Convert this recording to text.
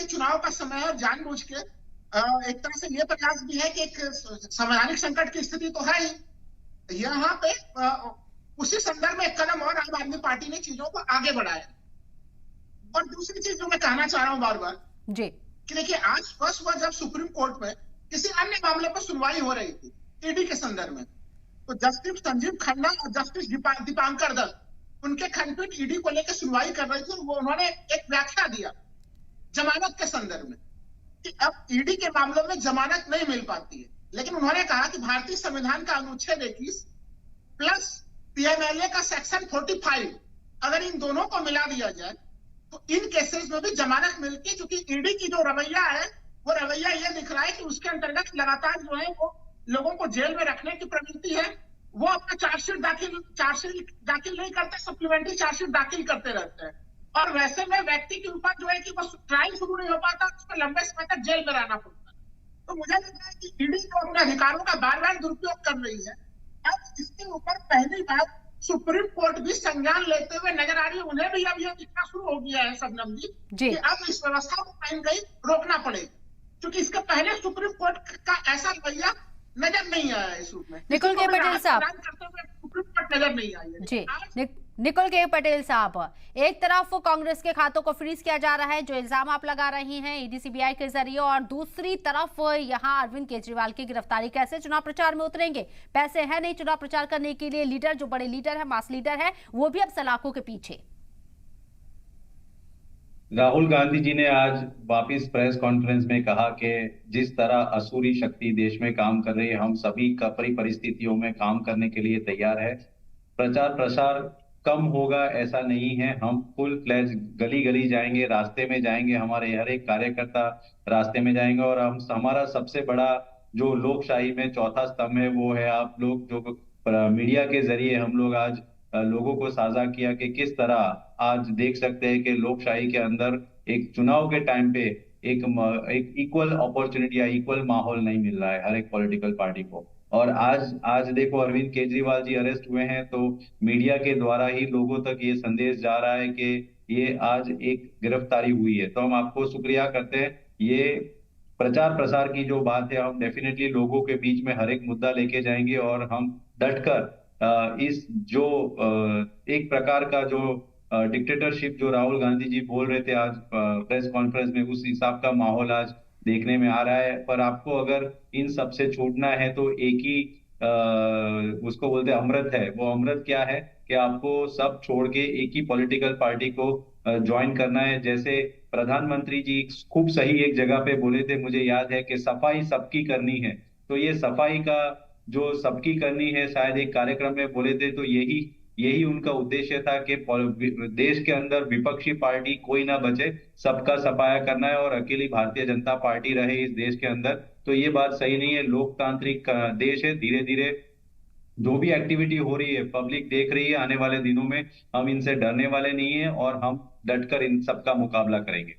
चुनाव का समय है, जानबूझ के एक तरह से ये प्रयास भी है कि एक संवैधानिक संकट की स्थिति तो है ही यहाँ पे, उसी संदर्भ में एक कदम और आम आदमी पार्टी ने चीजों को आगे बढ़ाया। और दूसरी चीज जो मैं कहना चाह रहा हूं बार बार जी कि देखिए, आज फर्स्ट हुआ जब सुप्रीम कोर्ट में किसी अन्य मामले पर सुनवाई हो रही थी ईडी के संदर्भ में, तो जस्टिस संजीव खन्ना और जस्टिस दीपांकर दत्त उनके खंडपीठ ईडी को लेकर सुनवाई कर रही थी। वो उन्होंने एक व्याख्या दिया जमानत के संदर्भ में कि अब ईडी के मामलों में जमानत नहीं मिल पाती है, लेकिन उन्होंने कहा कि भारतीय संविधान का अनुच्छेद 21 प्लस पीएमएलए का सेक्शन 45 अगर इन दोनों को मिला दिया जाए तो इन केसेस में भी जमानत मिलती है। क्योंकि ईडी की जो रवैया है वो रवैया ये दिख रहा है कि उसके अंतर्गत लगातार जो है वो लोगों को जेल में रखने की प्रवृत्ति है। वो अपना चार्जशीट दाखिल नहीं करते, सप्लीमेंट्री चार्जशीट दाखिल करते रहते हैं, और वैसे में व्यक्ति के ऊपर जो है कि बस ट्रायल शुरू नहीं हो पाता, उसको लंबे समय तक जेल में रहना पड़ता है। तो मुझे लगता है कि ईडी जो अपने अधिकारों का बार बार दुरुपयोग कर रही है, अब इसके ऊपर पहली बार सुप्रीम कोर्ट भी संज्ञान लेते हुए नजर आ रही है। उन्हें भी अब यह दिखना शुरू हो गया है शबनम जी कि अब इस व्यवस्था को कहीं कहीं रोकना पड़ेगा, क्योंकि इसके पहले सुप्रीम कोर्ट का ऐसा रवैया नजर नहीं आया इस रूप में। निकुल के पटेल साहब सुप्रीम कोर्ट नजर नहीं आई है जी। निकुल के पटेल साहब, एक तरफ कांग्रेस के खातों को फ्रीज किया जा रहा है जो इल्जाम आप लगा रही हैं ईडी सीबीआई के जरिए, और दूसरी तरफ यहां अरविंद केजरीवाल की गिरफ्तारी, कैसे चुनाव प्रचार में उतरेंगे? पैसे हैं नहीं चुनाव प्रचार करने के लिए, लीडर जो बड़े लीडर है, मास लीडर है, वो भी अब सलाखों के पीछे। राहुल गांधी जी ने आज वापिस प्रेस कॉन्फ्रेंस में कहा कि जिस तरह असुरी शक्ति देश में काम कर रही है, हम सभी कपरी परिस्थितियों में काम करने के लिए तैयार है। प्रचार प्रसार कम होगा ऐसा नहीं है, हम फुल फ्लैज गली गली जाएंगे, रास्ते में जाएंगे, हमारे हर एक कार्यकर्ता रास्ते में जाएंगे, और हम हमारा सबसे बड़ा जो लोकशाही में चौथा स्तंभ है वो है आप लोग। जो मीडिया के जरिए हम लोग आज लोगों को साझा किया कि किस तरह आज देख सकते हैं कि लोकशाही के अंदर एक चुनाव के टाइम पे एक इक्वल अपॉर्चुनिटी या इक्वल माहौल नहीं मिल रहा है हर एक पॉलिटिकल पार्टी को। और आज देखो अरविंद केजरीवाल जी अरेस्ट हुए हैं, तो मीडिया के द्वारा ही लोगों तक ये संदेश जा रहा है कि ये आज एक गिरफ्तारी हुई है। तो हम आपको शुक्रिया करते हैं। ये प्रचार प्रसार की जो बात है, हम डेफिनेटली लोगों के बीच में हर एक मुद्दा लेके जाएंगे, और हम डटकर इस जो एक प्रकार का जो डिक्टेटरशिप जो राहुल गांधी जी बोल रहे थे आज प्रेस कॉन्फ्रेंस में, उस हिसाब का माहौल आज देखने में आ रहा है। पर आपको अगर इन सब से छूटना है तो एक ही उसको बोलते हैं अमृत है। वो अमृत क्या है कि आपको सब छोड़ के एक ही पॉलिटिकल पार्टी को ज्वाइन करना है। जैसे प्रधानमंत्री जी खूब सही एक जगह पे बोले थे, मुझे याद है कि सफाई सबकी करनी है। तो ये सफाई का जो सबकी करनी है शायद एक कार्यक्रम में बोले थे, तो यही उनका उद्देश्य था कि देश के अंदर विपक्षी पार्टी कोई ना बचे, सबका सफाया करना है, और अकेली भारतीय जनता पार्टी रहे इस देश के अंदर। तो ये बात सही नहीं है। लोकतांत्रिक देश है, धीरे धीरे जो भी एक्टिविटी हो रही है पब्लिक देख रही है। आने वाले दिनों में हम इनसे डरने वाले नहीं है, और हम डटकर इन सबका मुकाबला करेंगे।